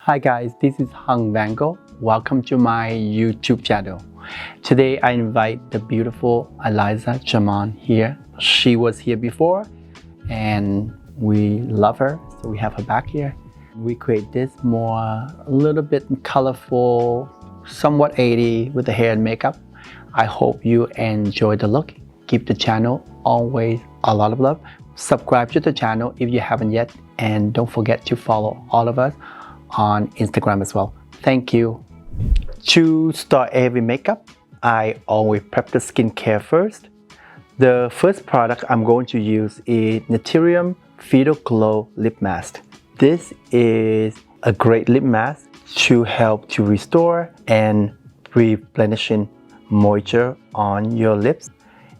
Hi guys, this is Vanngo. Welcome to my YouTube channel. Today I invite the beautiful Eliza Jaman here. She was here before and we love her, so we have her back here. We create this a little bit colorful, somewhat 80s with the hair and makeup. I hope you enjoy the look. Give the channel always a lot of love. Subscribe to the channel if you haven't yet, and don't forget to follow all of us on Instagram as well. Thank you. To start every makeup, I always prep the skincare first. The first product I'm going to use is Naturium Fetal Glow Lip Mask. This is a great lip mask to help to restore and replenishing moisture on your lips.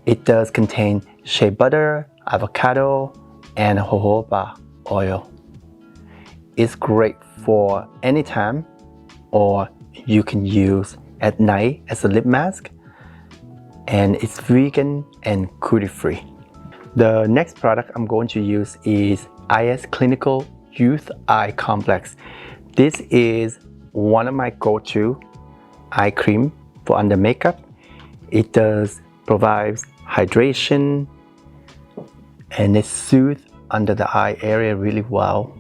It does contain shea butter, avocado, and jojoba oil. It's great for any time, or you can use at night as a lip mask, and it's vegan and cruelty free. The next product I'm going to use is IS Clinical Youth Eye Complex. This is one of my go-to eye cream for under makeup. It does provides hydration and it soothes under the eye area really well.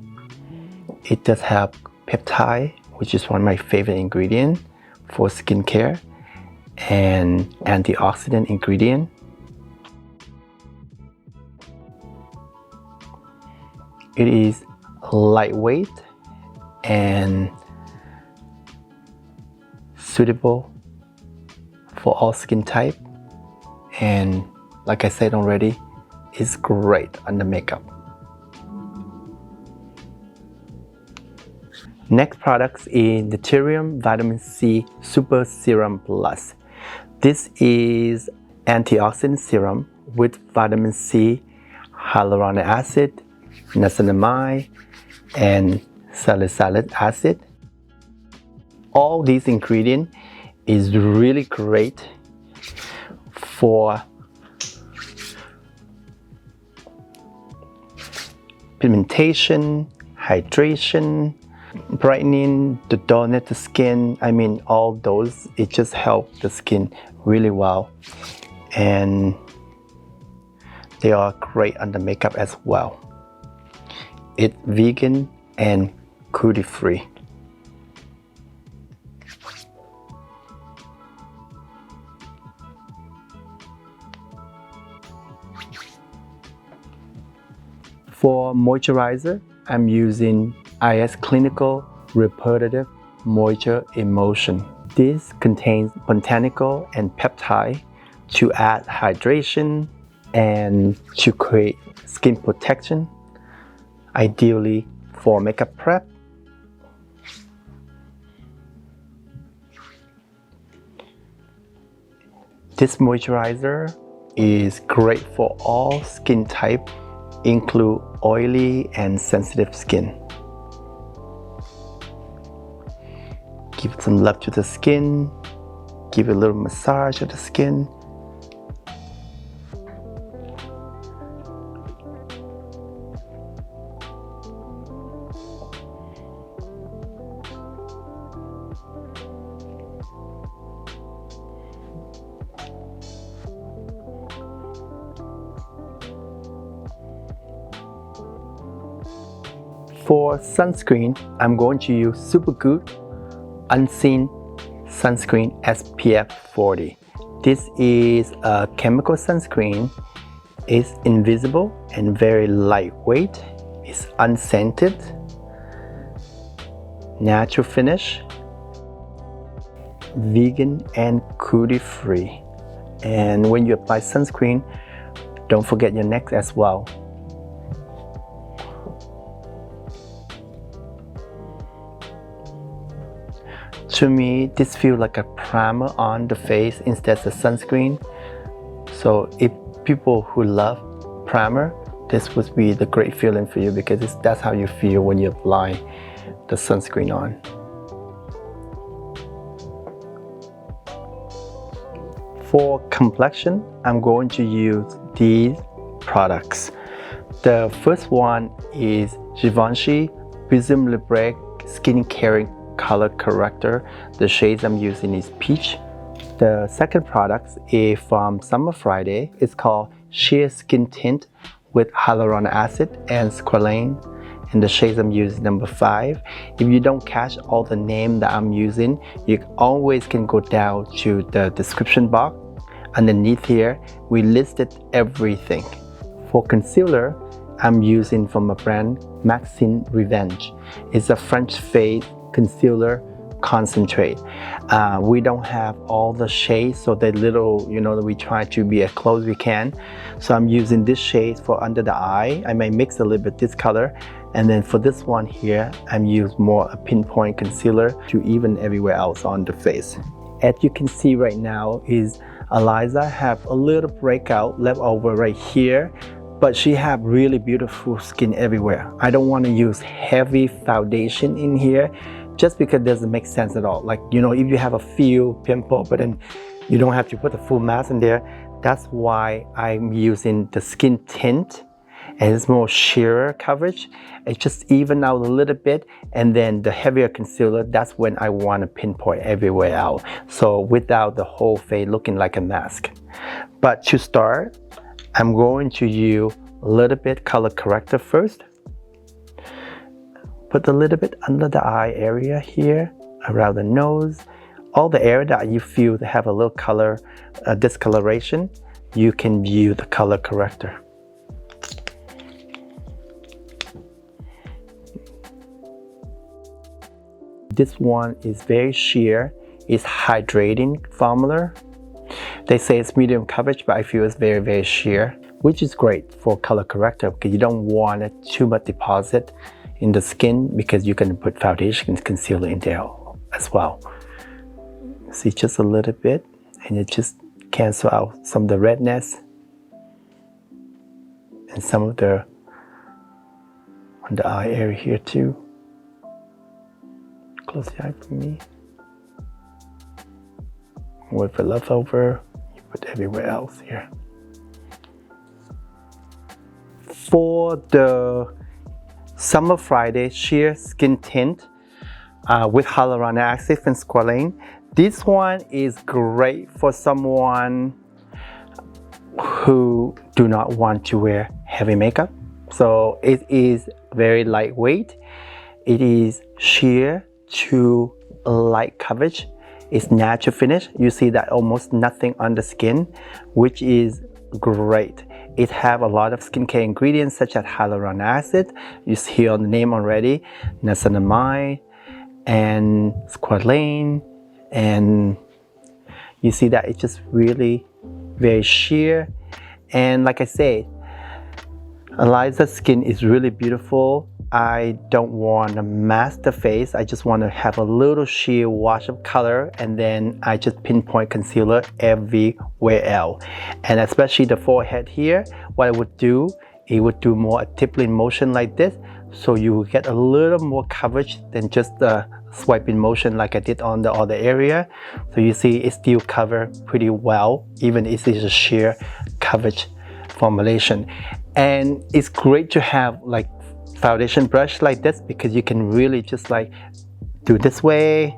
It does have peptide, which is one of my favorite ingredients for skincare, and antioxidant ingredient. It is lightweight and suitable for all skin type, and like I said already, it's great under makeup. Next product is Naturium Vitamin C Super Serum Plus. This is antioxidant serum with vitamin C, hyaluronic acid, niacinamide, and salicylic acid. All these ingredients is really great for pigmentation, hydration, brightening, the dullness of the skin. All those, it just helps the skin really well, and they are great under makeup as well. It's vegan and cruelty free. For moisturizer, I'm using IS Clinical Reparative Moisture Emulsion. This contains botanical and peptide to add hydration and to create skin protection, ideally for makeup prep. This moisturizer is great for all skin type, include oily and sensitive skin. Give some love to the skin, give a little massage of the skin. For sunscreen, I'm going to use Supergood Unseen Sunscreen SPF 40. This is a chemical sunscreen. It's invisible and very lightweight. It's unscented, natural finish, vegan and cruelty free. And when you apply sunscreen, don't forget your neck as well. To me, this feels like a primer on the face instead of sunscreen. So if people who love primer, this would be the great feeling for you, because that's how you feel when you apply the sunscreen on. For complexion, I'm going to use these products. The first one is Givenchy Prism Libre skin caring color corrector. The shades I'm using is peach. The second product is from Summer Friday. It's called Sheer Skin Tint with hyaluronic acid and squalane. And the shades I'm using, number 5. If you don't catch all the name that I'm using, you always can go down to the description box. Underneath here, we listed everything. For concealer, I'm using from a brand Maxine Revenge. It's a French fade concealer concentrate. We don't have all the shades, so the little, we try to be as close as we can. So I'm using this shade for under the eye. I may mix a little bit this color, and then for this one here, I'm using more a pinpoint concealer to even everywhere else on the face. As you can see right now, is Eliza have a little breakout left over right here, but she have really beautiful skin everywhere. I don't want to use heavy foundation in here just because it doesn't make sense at all. Like, if you have a few pimple, but then you don't have to put the full mask in there. That's why I'm using the skin tint, and it's more sheer coverage. It just even out a little bit, and then the heavier concealer, that's when I want to pinpoint everywhere out. So without the whole face looking like a mask. But to start, I'm going to use a little bit color corrector first. Put a little bit under the eye area here, around the nose. All the area that you feel to have a little color discoloration, you can use the color corrector. This one is very sheer. It's hydrating formula. They say it's medium coverage, but I feel it's very, very sheer, which is great for color corrector because you don't want it too much deposit in the skin, because you can put foundation and concealer in there as well. See, just a little bit, and it just cancel out some of the redness and some of the on the eye area here too. Close the eye for me. With the leftover, you put everywhere else here. For the Summer Friday Sheer Skin Tint with hyaluronic acid and squalane, this one is great for someone who do not want to wear heavy makeup. So it is very lightweight. It is sheer to light coverage. It's natural finish. You see that almost nothing on the skin, which is great. It have a lot of skincare ingredients such as hyaluronic acid. You see on the name already, niacinamide and squalane, and you see that it's just really very sheer. And like I said, Eliza's skin is really beautiful. I don't want to mask the face. I just want to have a little sheer wash of color, and then I just pinpoint concealer everywhere else. And especially the forehead here, what I would do, it would do more a tippling motion like this, so you will get a little more coverage than just the swiping motion like I did on the other area. So you see it still cover pretty well, even if it's a sheer coverage formulation. And it's great to have like foundation brush like this, because you can really just like do this way,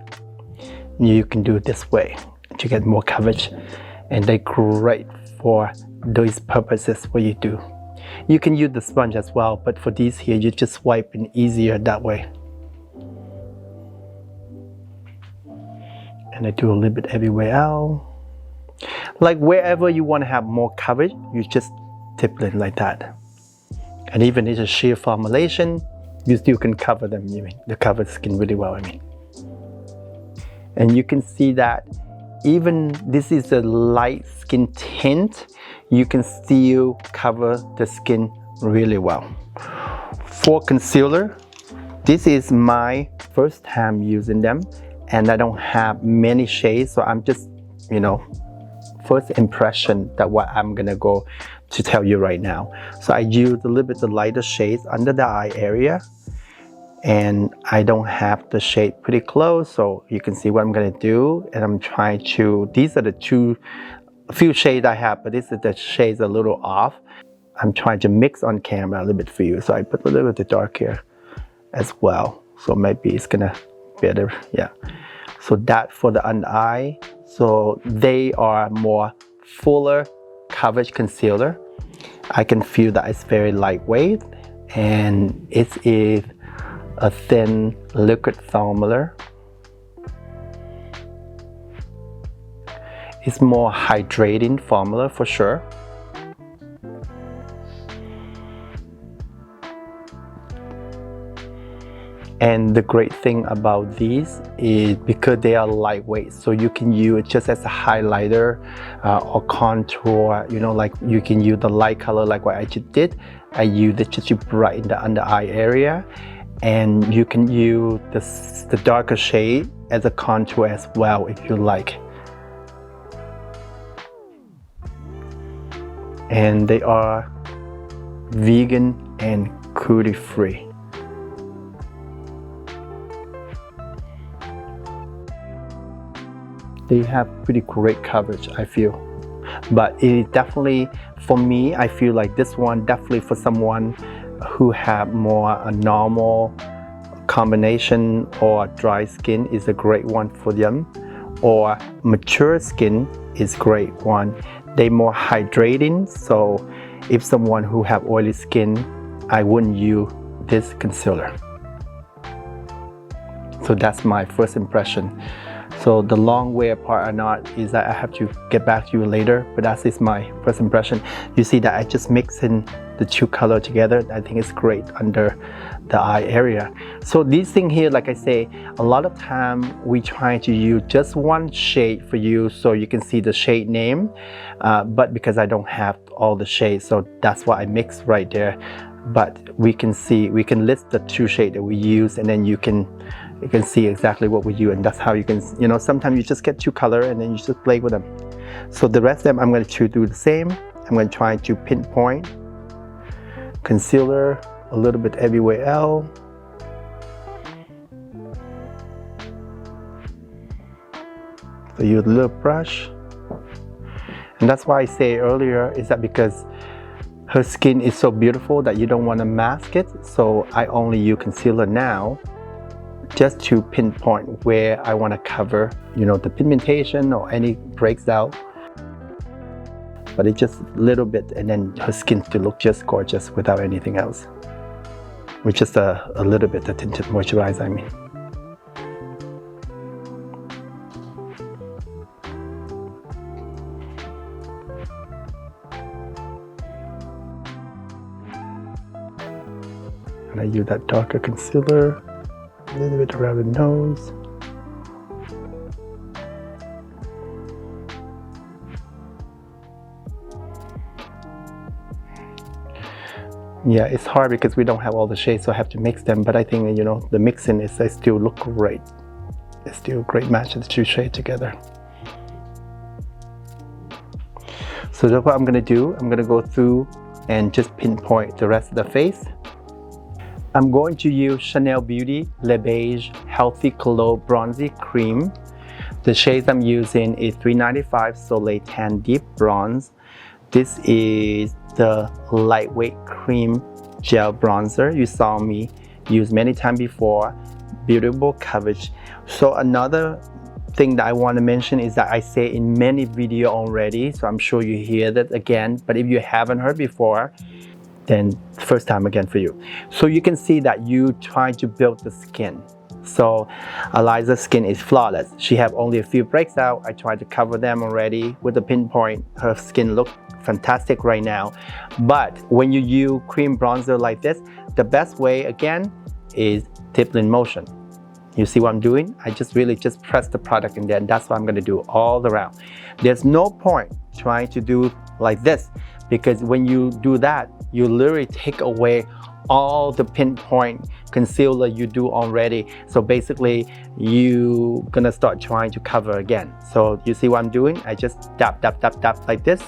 you can do this way to get more coverage, and they're great for those purposes. What you do, you can use the sponge as well, but for these here you just swipe in easier that way. And I do a little bit everywhere else, like wherever you want to have more coverage, you just tip it like that. And even if it's a sheer formulation, you still can cover them, the cover skin really well, And you can see that even this is a light skin tint, you can still cover the skin really well. For concealer, this is my first time using them, and I don't have many shades, so I'm just, first impression that what I'm gonna go to tell you right now. So I use a little bit of lighter shades under the eye area, and I don't have the shade pretty close, so you can see what I'm gonna do. And I'm trying to, these are the few shades I have, but this is the shades a little off. I'm trying to mix on camera a little bit for you, so I put a little bit of dark here as well. so maybe it's gonna better. Yeah, so that for the under eye. So they are more fuller coverage concealer. I can feel that it's very lightweight, and it is a thin liquid formula. It's more hydrating formula for sure. And the great thing about these is because they are lightweight, so you can use it just as a highlighter or contour, you know, like you can use the light color like what I just did. I use it just to brighten the under eye area, and you can use the darker shade as a contour as well if you like. And they are vegan and cruelty free. They have pretty great coverage, I feel. But it definitely, for me, I feel like this one definitely for someone who have more a normal combination or dry skin is a great one for them, or mature skin is great one. They more hydrating, so if someone who have oily skin, I wouldn't use this concealer. So that's my first impression. So the long way apart or not is that I have to get back to you later, but that is my first impression. You see that I just mix in the two color together. I think it's great under the eye area. So these things here, like I say, a lot of time we try to use just one shade for you so you can see the shade name, but because I don't have all the shades, so that's why I mix right there. But we can see, we can list the two shades that we use, and then you can see exactly what we use, and that's how you can, you know, sometimes you just get two color and then you just play with them. So the rest of them I'm going to do the same. I'm going to try to pinpoint concealer a little bit everywhere else. So use a little brush, and that's why I say earlier is that because her skin is so beautiful that you don't want to mask it, so I only use concealer now just to pinpoint where I want to cover, you know, the pigmentation or any breaks out. But it's just a little bit, and then her skin to look just gorgeous without anything else. With just a little bit of tinted moisturizer, I mean. And I use that darker concealer. A little bit around the nose. Yeah, it's hard because we don't have all the shades, so I have to mix them, but I think, you know, the mixing is, they still look great. It's still a great match of the two shades together. So that's what I'm going to do. I'm going to go through and just pinpoint the rest of the face. I'm going to use Chanel Beauty Le Beige Healthy Glow Bronzy Cream. The shades I'm using is 395 Soleil Tan Deep Bronze. This is the lightweight cream gel bronzer you saw me use many times before. Beautiful coverage. So another thing that I want to mention is that I say in many videos already, so I'm sure you hear that again, but if you haven't heard before, then first time again for you. So you can see that you try to build the skin. So Eliza's skin is flawless. She have only a few breaks out. I tried to cover them already with the pinpoint. Her skin looks fantastic right now. But when you use cream bronzer like this, the best way again is tippling motion. You see what I'm doing? I just really just press the product in there, and that's what I'm going to do all around. There's no point trying to do like this, because when you do that, you literally take away all the pinpoint concealer you do already. So basically you gonna start trying to cover again. So you see what I'm doing? I just dab like this.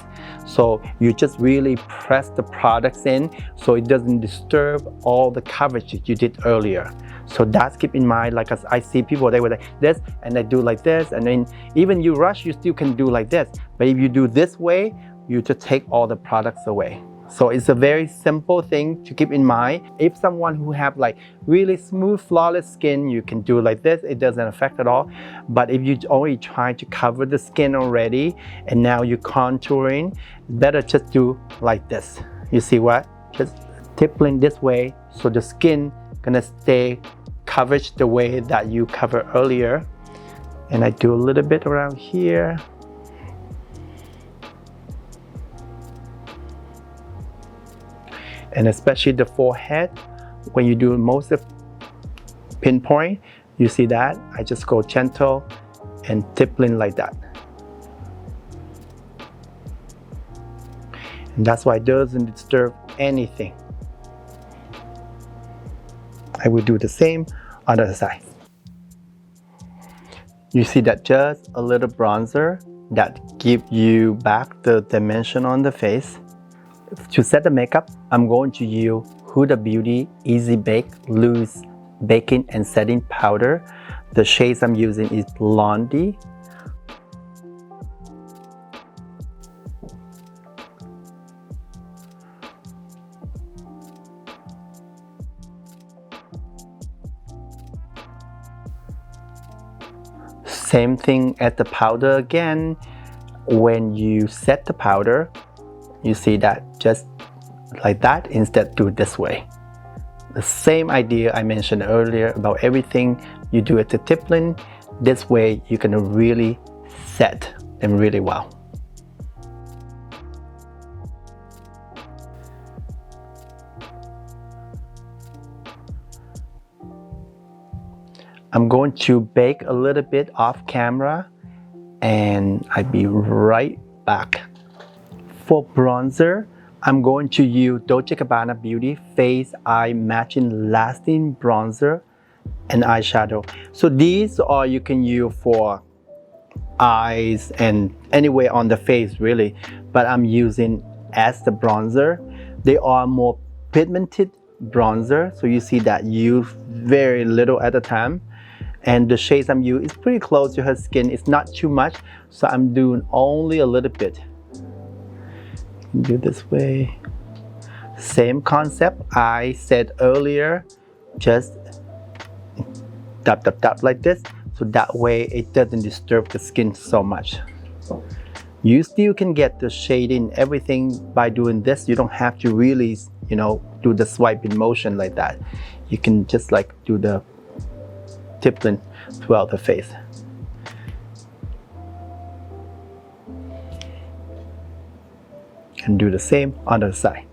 So you just really press the products in so it doesn't disturb all the coverage that you did earlier. So that's keep in mind, like I see people, they were like this and they do like this, and then even you rush, you still can do like this. But if you do this way, you just take all the products away. So it's a very simple thing to keep in mind. If someone who have like really smooth, flawless skin, you can do like this. It doesn't affect at all. But if you only try to cover the skin already and now you're contouring, better just do like this. You see what? Just tippling this way so the skin gonna stay covered the way that you covered earlier. And I do a little bit around here. And especially the forehead, when you do most of pinpoint, you see that? I just go gentle and tippling like that. And that's why it doesn't disturb anything. I will do the same on the other side. You see that just a little bronzer that gives you back the dimension on the face. To set the makeup, I'm going to use Huda Beauty Easy Bake Loose Baking and Setting Powder. The shades I'm using is Blondie. Same thing at the powder again. When you set the powder, you see that just like that, instead do it this way. The same idea I mentioned earlier about everything you do at the tippling. This way you can really set them really well. I'm going to bake a little bit off camera and I'll be right back. For bronzer, I'm going to use Dolce & Gabbana Beauty Face Eye Matching Lasting Bronzer and Eyeshadow. So these are you can use for eyes and anywhere on the face really, but I'm using as the bronzer. They are more pigmented bronzer, so you see that use very little at a time. And the shades I'm using is pretty close to her skin. It's not too much, so I'm doing only a little bit. Do this way. Same concept I said earlier, just tap tap tap like this, so that way it doesn't disturb the skin so much. You still can get the shading everything by doing this. You don't have to really, you know, do the swiping motion like that. You can just like do the tippling throughout the face. And do the same on the side.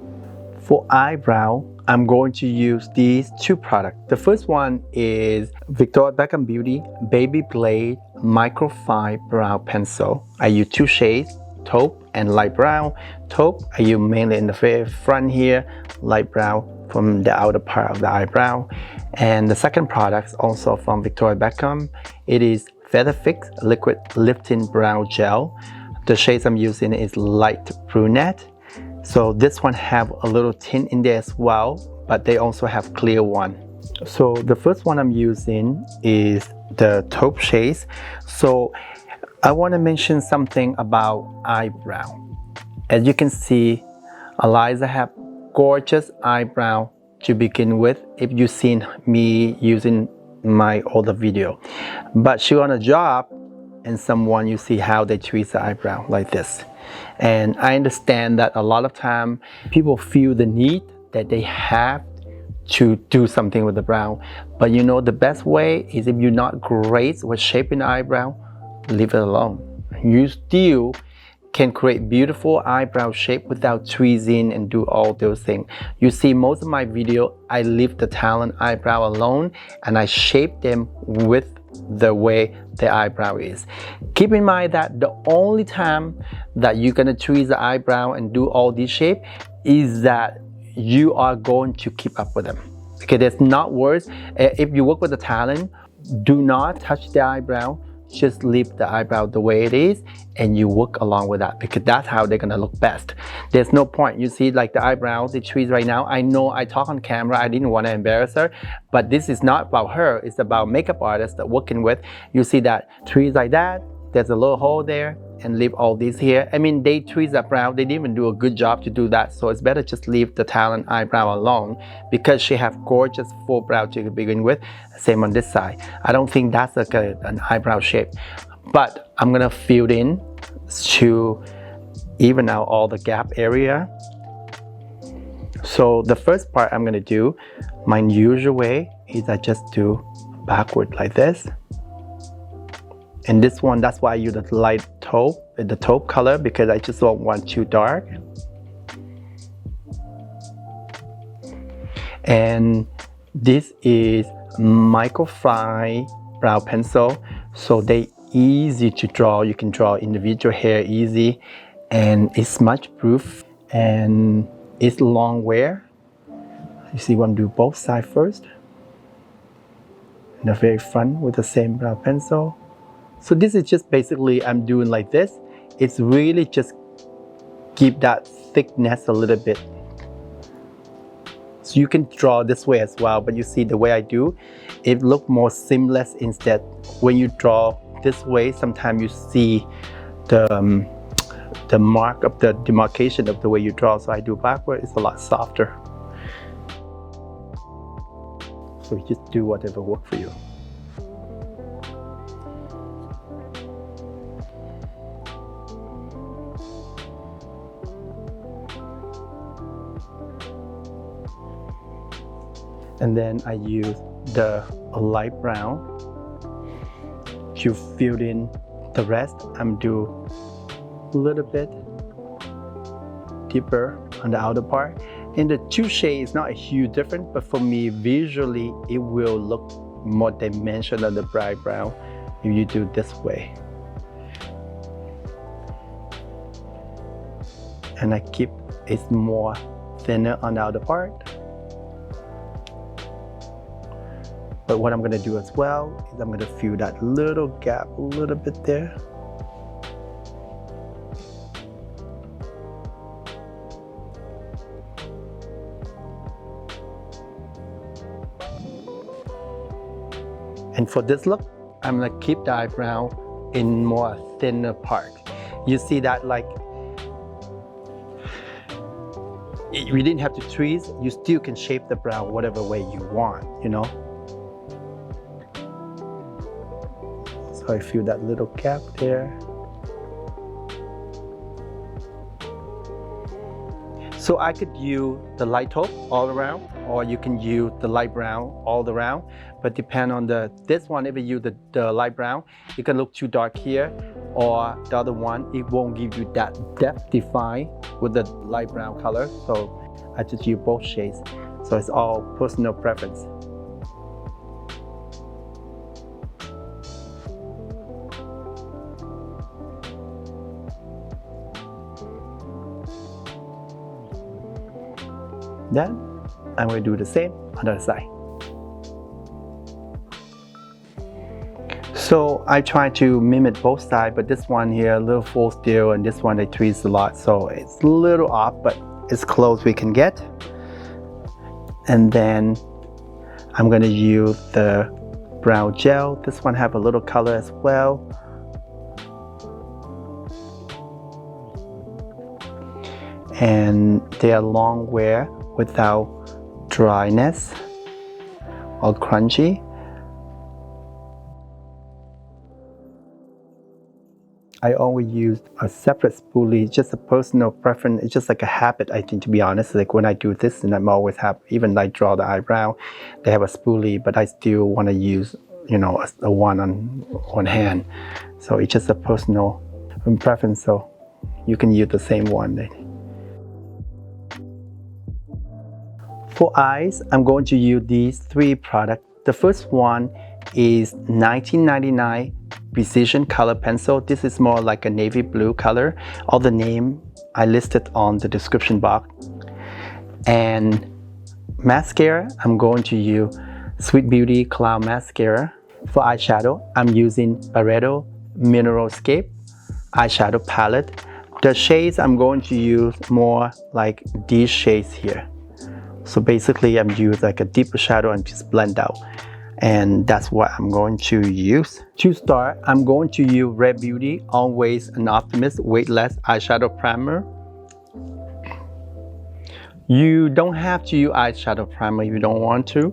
For eyebrow, I'm going to use these two products. The first one is Victoria Beckham Beauty Baby Blade Microfine Brow Pencil. I use two shades, taupe and light brown. Taupe I use mainly in the very front here, light brown from the outer part of the eyebrow. And the second product is also from Victoria Beckham. It is Feather Fix Liquid Lifting Brow Gel. The shades I'm using is light brunette. So this one have a little tint in there as well, but they also have clear one. So the first one I'm using is the taupe shades. So I want to mention something about eyebrow. As you can see, Eliza have gorgeous eyebrow to begin with if you've seen me using my older video. But she on a job and someone, you see how they treat the eyebrow like this. And I understand that a lot of time people feel the need that they have to do something with the brow. But you know, the best way is if you're not great with shaping the eyebrow, leave it alone. You still can create beautiful eyebrow shape without tweezing and do all those things. You see most of my video, I leave the talent eyebrow alone and I shape them with the way the eyebrow is. Keep in mind that the only time that you're gonna tweeze the eyebrow and do all this shape is that you are going to keep up with them. Okay, that's not worse. If you work with the talent, do not touch the eyebrow. Just leave the eyebrow the way it is and you work along with that, because that's how they're gonna look best. There's no point. You see like the eyebrows, the tweeze right now. I know I talk on camera, I didn't want to embarrass her, but this is not about her. It's about makeup artists that working with. You see that tweeze like that, there's a little hole there and leave all these here. I mean, they tweeze that brow. They didn't even do a good job to do that. So it's better just leave the talent eyebrow alone because she have gorgeous full brow to begin with. Same on this side. I don't think that's like an eyebrow shape, but I'm gonna fill it in to even out all the gap area. So the first part I'm gonna do, my usual way is I just do backward like this. And this one, that's why I use the light taupe, the taupe color, because I just don't want too dark. And this is microfine brow pencil, so they easy to draw. You can draw individual hair easy, and it's smudge proof, and it's long wear. You see, want to do both sides first. In the very front with the same brow pencil. So this is just basically I'm doing like this. It's really just keep that thickness a little bit. So you can draw this way as well, but you see the way I do, it look more seamless instead. When you draw this way, sometimes you see the mark of the demarcation of the way you draw. So I do backward, it's a lot softer. So you just do whatever works for you. And then I use the light brown to fill in the rest. I'm do a little bit deeper on the outer part. And the two shades is not a huge difference, but for me visually it will look more dimension on the bright brown if you do this way. And I keep it more thinner on the outer part. But what I'm going to do as well is I'm going to fill that little gap a little bit there. And for this look, I'm going to keep the eyebrow in more thinner part. You see that, like, you didn't have to tweeze, you still can shape the brow whatever way you want, you know. So I feel that little gap there. So I could use the light taupe all around, or you can use the light brown all around, but depend on this one. If you use the light brown, it can look too dark here, or the other one, it won't give you that depth defined with the light brown color. So I just use both shades. So it's all personal preference. Then I'm going to do the same on the other side. So I try to mimic both sides, but this one here a little full still, and this one they tweeze a lot, so it's a little off, but it's close we can get. And then I'm going to use the brown gel. This one have a little color as well. And they are long wear without dryness or crunchy. I always use a separate spoolie, just a personal preference. It's just like a habit, I think, to be honest. Like when I do this, and I'm always have, even like draw the eyebrow, they have a spoolie, but I still want to use, you know, a one on one hand. So it's just a personal preference. So you can use the same one. For eyes, I'm going to use these three products. The first one is 1999 Precision Color Pencil. This is more like a navy blue color. All the name I listed on the description box. And mascara, I'm going to use Sweet Beauty Cloud Mascara. For eyeshadow, I'm using Barreto Mineralscape eyeshadow palette. The shades I'm going to use more like these shades here. So basically I'm using like a deeper shadow and just blend out. and that's what I'm going to use. To start, I'm going to use Red Beauty Always an Optimist Weightless Eyeshadow Primer. You don't have to use eyeshadow primer if you don't want to.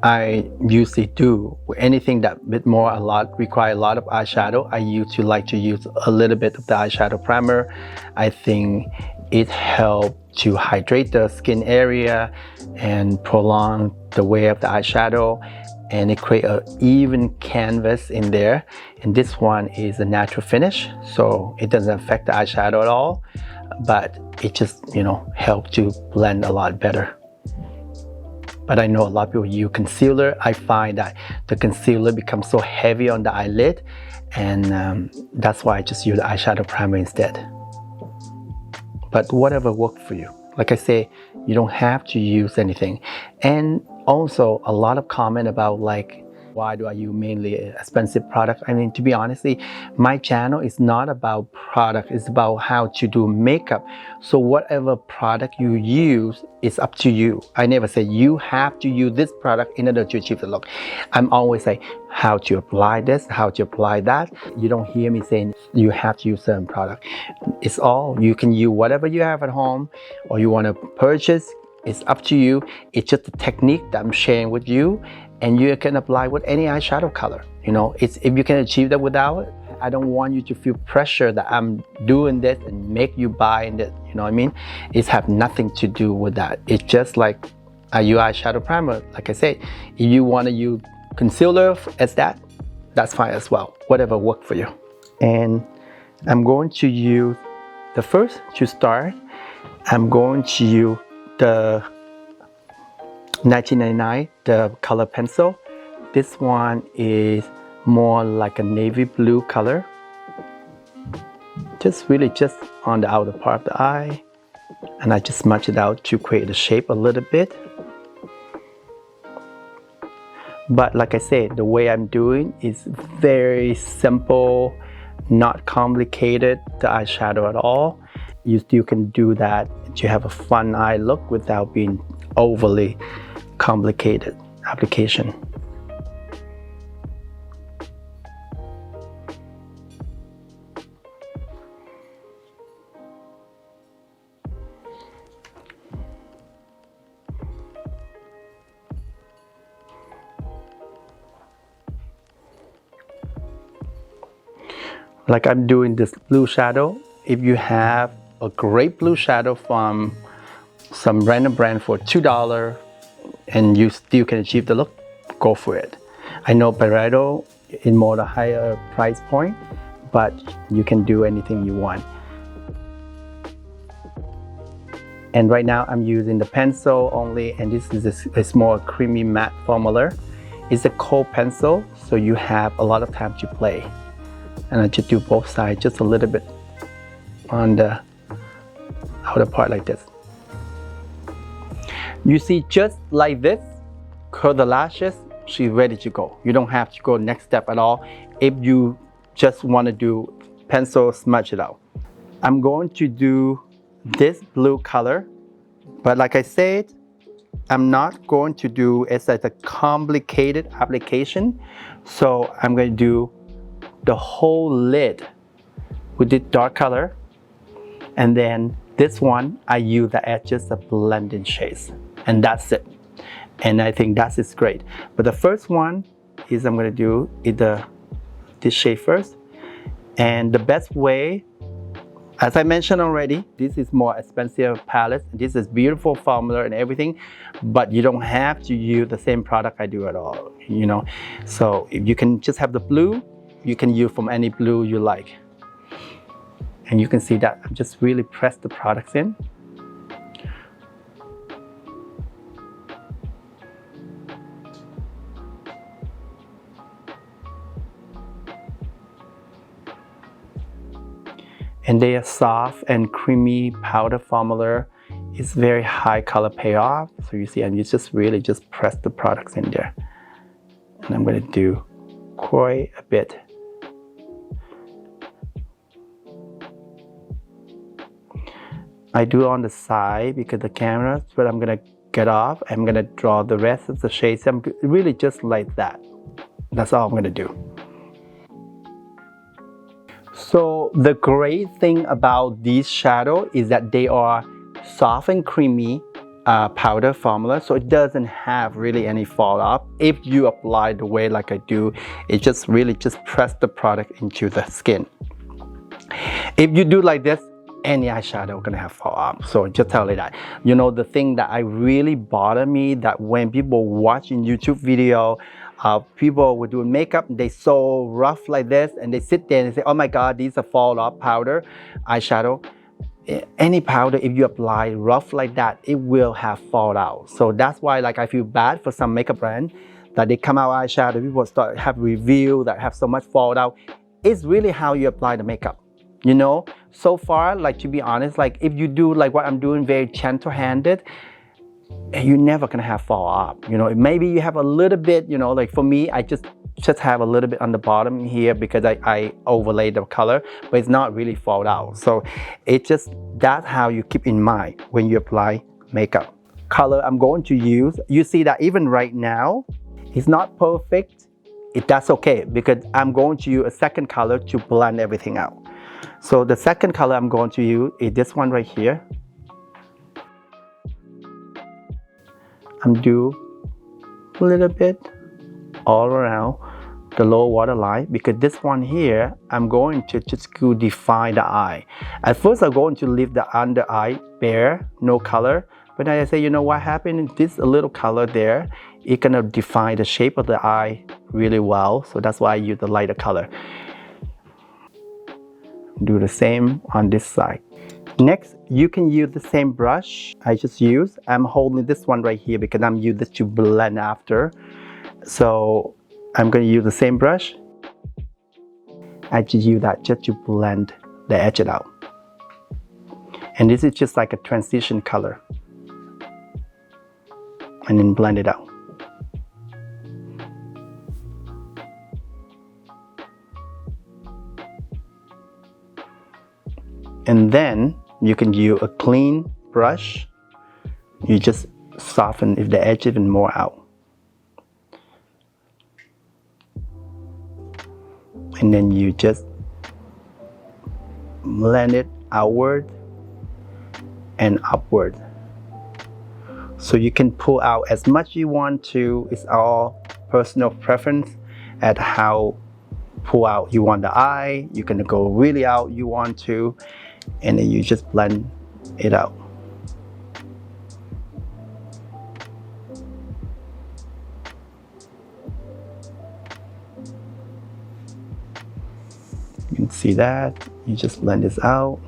I usually do anything that require a lot of eyeshadow. I used to like to use a little bit of the eyeshadow primer. I think it helps to hydrate the skin area and prolong the wear of the eyeshadow, and it creates an even canvas in there. And this one is a natural finish, so it doesn't affect the eyeshadow at all, but it just, you know, helps to blend a lot better. But I know a lot of people use concealer. I find that the concealer becomes so heavy on the eyelid, and that's why I just use the eyeshadow primer instead. But whatever works for you. Like I say, you don't have to use anything. And also a lot of comment about like, why do I use mainly expensive product? I mean, to be honestly, my channel is not about product, it's about how to do makeup. So whatever product you use is up to you. I never say you have to use this product in order to achieve the look. I'm always say how to apply this, how to apply that. You don't hear me saying you have to use certain product. It's all, you can use whatever you have at home or you want to purchase. It's up to you. It's just a technique that I'm sharing with you, and you can apply with any eyeshadow color. You know, it's, if you can achieve that without it, I don't want you to feel pressure that I'm doing this and make you buy it. You know what I mean? It's have nothing to do with that. It's just like I use eyeshadow primer. Like I said, if you want to use concealer as that, that's fine as well. Whatever works for you. And I'm going to use the first to start. I'm going to use the 1999, the color pencil. This one is more like a navy blue color. Just really just on the outer part of the eye. And I just smudge it out to create the shape a little bit. But like I said, the way I'm doing is very simple, not complicated, the eyeshadow at all. You still can do that to have a fun eye look without being overly complicated application. Like I'm doing this blue shadow. If you have a great blue shadow from some random brand for $2 and you still can achieve the look, go for it. I know Pareto is more the higher price point, but you can do anything you want. And right now I'm using the pencil only, and this is a small creamy matte formula. It's a cold pencil, so you have a lot of time to play. And I just do both sides just a little bit on the outer part like this. You see, just like this, curl the lashes, she's ready to go. You don't have to go next step at all if you just want to do pencil smudge it out. I'm going to do this blue color, but like I said, I'm not going to do it as a complicated application. So I'm going to do the whole lid with this dark color, and then this one I use the edges of blending shades, and that's it. And I think that is great. But the first one is I'm going to do this shade first. And the best way, as I mentioned already, this is more expensive palette. This is beautiful formula and everything, but you don't have to use the same product I do at all, you know. So if you can just have the blue, you can use from any blue you like. And you can see that I'm just really press the products in. And they are soft and creamy powder formula. It's very high color payoff. So you see, and you just really just press the products in there. And I'm going to do quite a bit. I do on the side because the camera, but I'm going to it off. I'm gonna draw the rest of the shades. I'm really just like that. That's all I'm gonna do. So the great thing about these shadows is that they are soft and creamy powder formula, so it doesn't have really any fall off. If you apply the way like I do, it just really just press the product into the skin. If you do like this, any eyeshadow gonna have fall off. So just tell you that. You know, the thing that I really bother me, that when people watching YouTube video, people would do makeup, they so rough like this, and they sit there and say, oh my god, these are fall off powder eyeshadow. Any powder, if you apply rough like that, it will have fall out. So that's why, like, I feel bad for some makeup brand that they come out eyeshadow, people start have review that have so much fall out. It's really how you apply the makeup, you know. So far, like, to be honest, like, if you do like what I'm doing, very gentle handed, you're never gonna have fall off. You know, maybe you have a little bit, you know, like for me, I just have a little bit on the bottom here because I overlay the color, but it's not really fall out. So it's just, that's how you keep in mind when you apply makeup. Color I'm going to use, you see that even right now, it's not perfect. That's okay, because I'm going to use a second color to blend everything out. So the second color I'm going to use is this one right here. I'm do a little bit all around the lower waterline, because this one here, I'm going to just go define the eye. At first, I'm going to leave the under eye bare, no color. But then I say, you know what happened? This a little color there, it's gonna define the shape of the eye really well. So that's why I use the lighter color. Do the same on this side. Next, you can use the same brush I just used. I'm holding this one right here because I'm using this to blend after. So I'm going to use the same brush. I just use that just to blend the edge out. And this is just like a transition color. And then blend it out. And then you can use a clean brush. You just soften if the edge even more out. And then you just blend it outward and upward. So you can pull out as much you want to. It's all personal preference at how pull out you want the eye. You can go really out you want to, and then you just blend it out. You can see that. You just blend this out.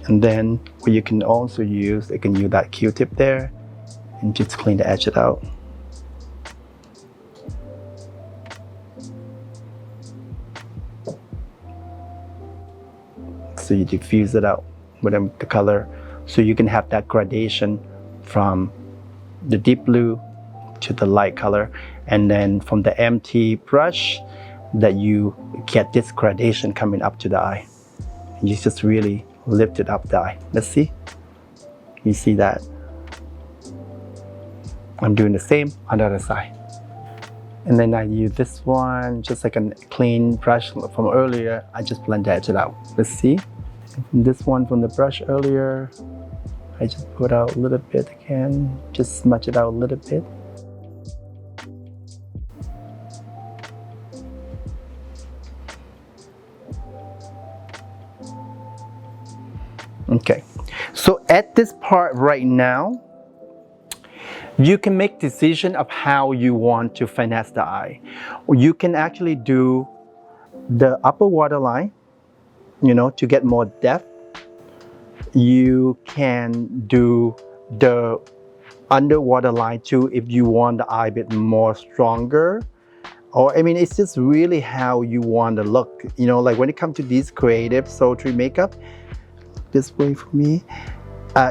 And then what you can also use, you can use that Q-tip there and just clean the edge out. So you diffuse it out with the color, so you can have that gradation from the deep blue to the light color, and then from the empty brush that you get this gradation coming up to the eye. And you just really lift it up the eye. Let's see. You see that? I'm doing the same on the other side. And then I use this one, just like a clean brush from earlier. I just blend the edge out. Let's see. This one from the brush earlier, I just put out a little bit again, just smudge it out a little bit. Okay, so at this part right now, you can make decision of how you want to finesse the eye. You can actually do the upper waterline, you know, to get more depth. You can do the underwater line too if you want the eye a bit more stronger. Or I mean, it's just really how you want to look. You know, like when it comes to these creative sultry makeup, this way for me,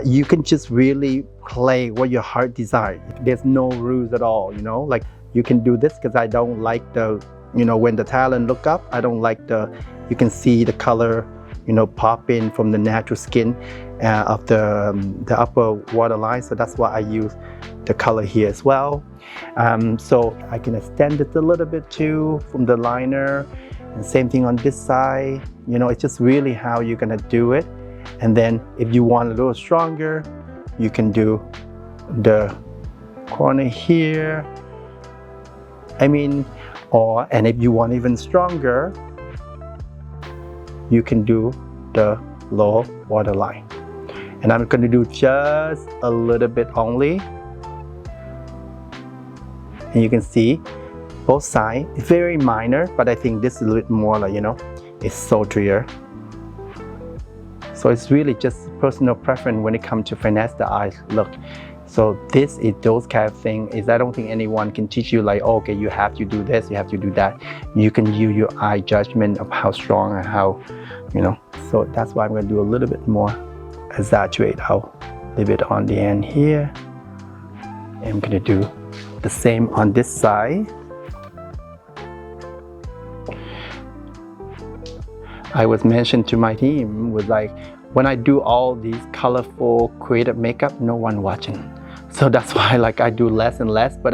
you can just really play what your heart desires. There's no rules at all, you know, like you can do this because I don't like the, you know, when the talent look up, I don't like the, you can see the color pop in from the natural skin of the upper waterline. So that's why I use the color here as well. So I can extend it a little bit too from the liner, and same thing on this side. It's just really how you're gonna do it. And then if you want a little stronger, you can do the corner here. And if you want even stronger, you can do the lower waterline. And I'm going to do just a little bit only. And you can see both sides. It's very minor, but I think this is a little bit more like, it's sultrier. So it's really just personal preference when it comes to finesse the eye look. So this is those kind of thing is I don't think anyone can teach you like, okay, you have to do this, you have to do that. You can use your eye judgment of how strong and how, So that's why I'm going to do a little bit more exaggerate out a little bit on the end here. And I'm going to do the same on this side. I was mentioned to my team was like, when I do all these colorful creative makeup, no one watching. So that's why I do less and less. But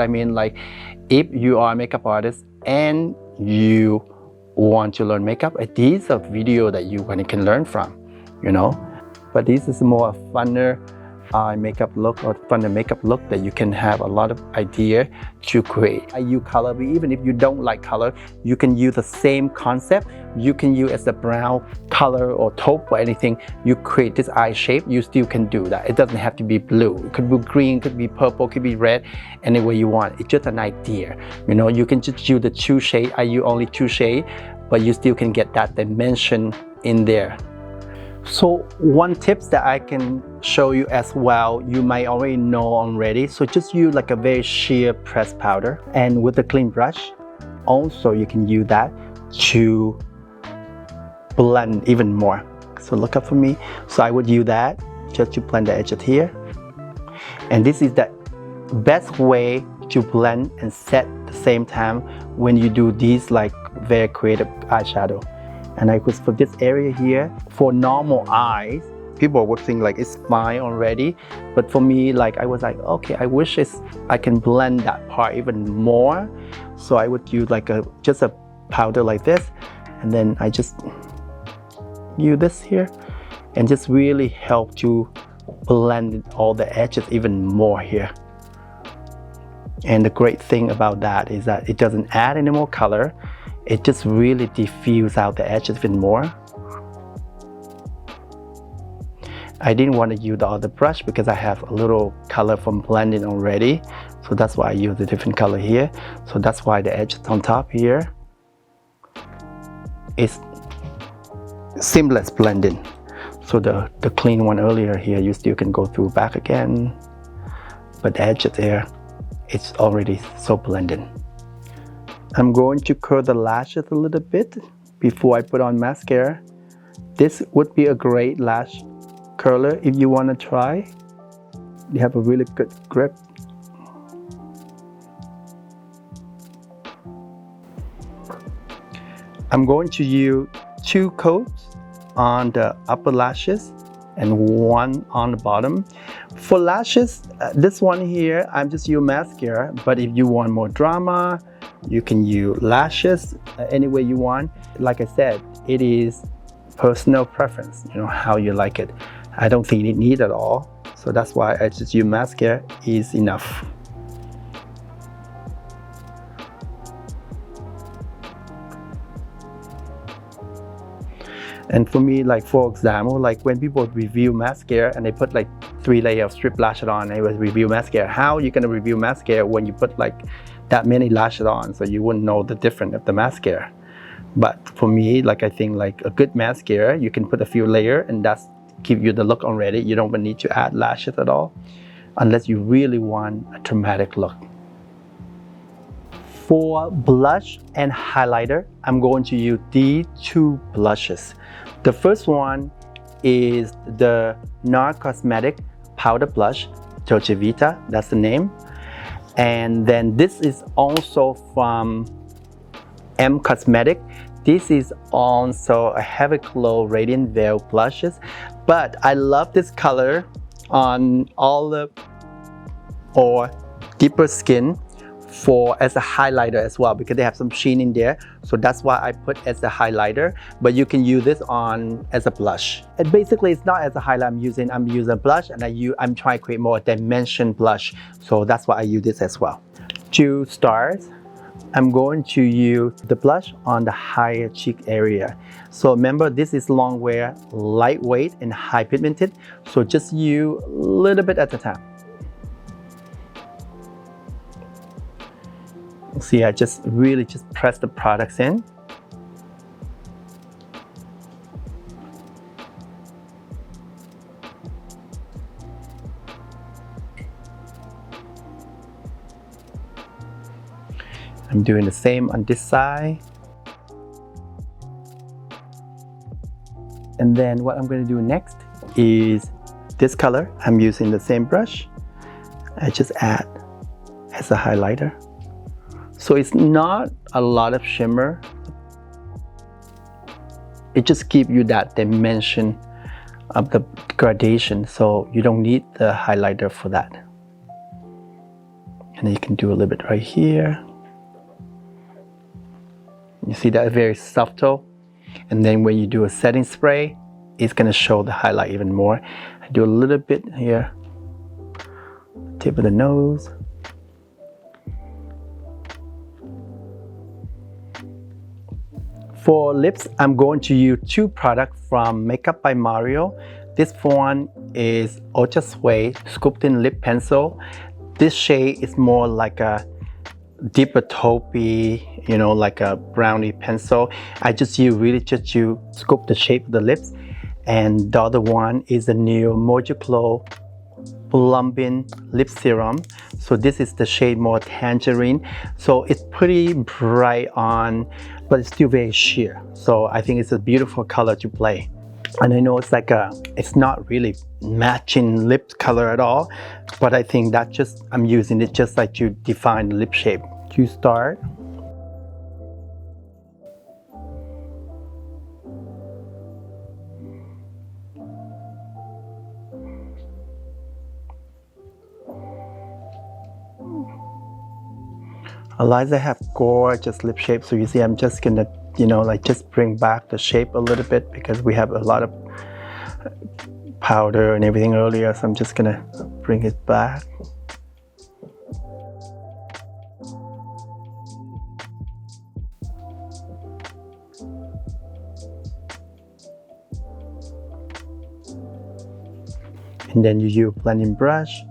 if you are a makeup artist and you want to learn makeup, these are videos that you can learn from, But this is more a funner makeup look or funner makeup look that you can have a lot of idea to create. I use color, but even if you don't like color, you can use the same concept. You can use as a brown color or taupe or anything. You create this eye shape, you still can do that. It doesn't have to be blue. It could be green, could be purple, could be red, any way you want. It's just an idea. You can just use the 2 shades. I use only 2 shades, but you still can get that dimension in there. So one tips that I can show you as well, you might already know already. So just use a very sheer pressed powder, and with a clean brush, also you can use that to blend even more. So look up for me. So I would use that just to blend the edges here. And this is the best way to blend and set at the same time when you do these very creative eyeshadow. And for this area here, for normal eyes, people would think it's fine already. But for me, I was like, okay, I wish I can blend that part even more. So I would use just a powder like this. And then I just use this here and just really help to blend all the edges even more here. And the great thing about that is that it doesn't add any more color. It just really diffuse out the edges even more. I didn't want to use the other brush because I have a little color from blending already. So that's why I use a different color here. So that's why the edges on top here is seamless blending. So the clean one earlier here, you still can go through back again. But the edges there, it's already so blended. I'm going to curl the lashes a little bit before I put on mascara. This would be a great lash curler if you want to try. They have a really good grip. I'm going to use 2 coats on the upper lashes and 1 on the bottom. For lashes, this one here, I'm just using mascara, but if you want more drama, you can use lashes any way you want. Like I said, it is personal preference, how you like it. I don't think it needs it all. So that's why I just use mascara is enough. And for me, for example, when people review mascara and they put 3 layers of strip lashes on, they will review mascara. How are you going to review mascara when you put that many lashes on? So you wouldn't know the difference of the mascara. But for me, I think a good mascara, you can put a few layers and that's give you the look already. You don't need to add lashes at all, unless you really want a dramatic look. For blush and highlighter, I'm going to use these 2 blushes. The first one is the NARS Cosmetic Powder Blush, Dolce Vita, that's the name. And then this is also from M Cosmetic. This is also a heavy glow radiant veil blushes, but I love this color on olive or deeper skin for as a highlighter as well, because they have some sheen in there, so that's why I put as a highlighter. But you can use this on as a blush. And basically it's not as a highlight I'm using a blush, and I'm trying to create more dimension blush, so that's why I use this as well. To start, I'm going to use the blush on the higher cheek area. So remember, this is long wear, lightweight and high pigmented, so just use a little bit at a time. See, I just really press the products in. I'm doing the same on this side. And then what I'm going to do next is this color. I'm using the same brush. I just add as a highlighter. So it's not a lot of shimmer. It just gives you that dimension of the gradation, so you don't need the highlighter for that. And then you can do a little bit right here. You see that very subtle. And then when you do a setting spray, it's gonna show the highlight even more. I do a little bit here, tip of the nose. For lips, I'm going to use two products from Makeup by Mario. This one is Ultra Suede Sculpting Lip Pencil. This shade is more like a deeper taupey, you know, like a brownie pencil. I just use sculpt the shape of the lips. And the other one is the new Mojiclo Plumping Lip Serum. So this is the shade more tangerine. So it's pretty bright on, but it's still very sheer. So I think it's a beautiful color to play. And I know it's like it's not really matching lip color at all, but I think that I'm using it just like to define the lip shape. To start, Eliza have gorgeous lip shape, so you see I'm just gonna, you know, like just bring back the shape a little bit because we have a lot of powder and everything earlier, so I'm just gonna bring it back. And then you use blending brush,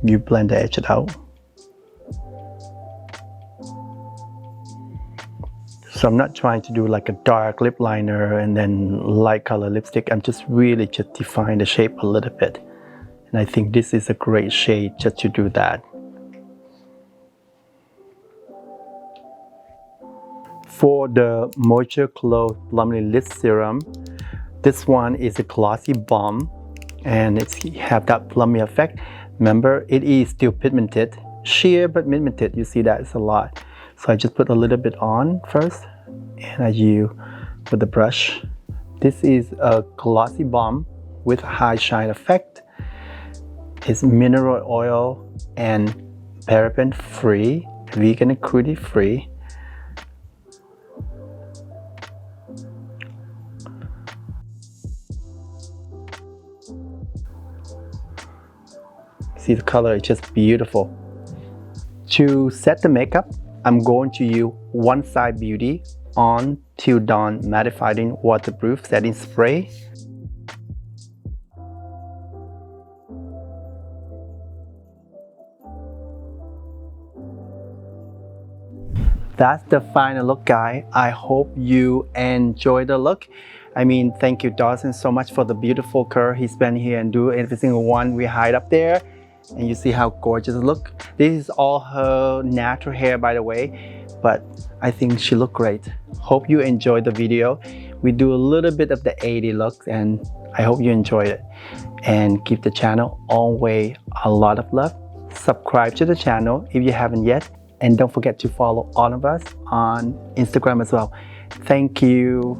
you blend the edge out. So I'm not trying to do like a dark lip liner and then light color lipstick. I'm just define the shape a little bit. And I think this is a great shade just to do that. For the Mojiclo Plumping Lip Serum, this one is a glossy balm and it's have that plummy effect. Remember, it is still pigmented, sheer but pigmented. You see that it's a lot. So I just put a little bit on first, and I use with the brush. This is a glossy balm with high shine effect. It's mineral oil and paraben free, vegan and cruelty free. See the color, it's just beautiful. To set the makeup, I'm going to use One Side Beauty On Till Dawn Mattifying Waterproof Setting Spray. That's the final look, guys. I hope you enjoy the look. I mean, thank you, Dawson, so much for the beautiful curl he spent here and do every single one we hide up there. And you see how gorgeous it look. This is all her natural hair, by the way, but I think she looked great. Hope you enjoyed the video. We do a little bit of the 80 looks, and I hope you enjoyed it. And give the channel always a lot of love. Subscribe to the channel if you haven't yet, And don't forget to follow all of us on Instagram as well. Thank you.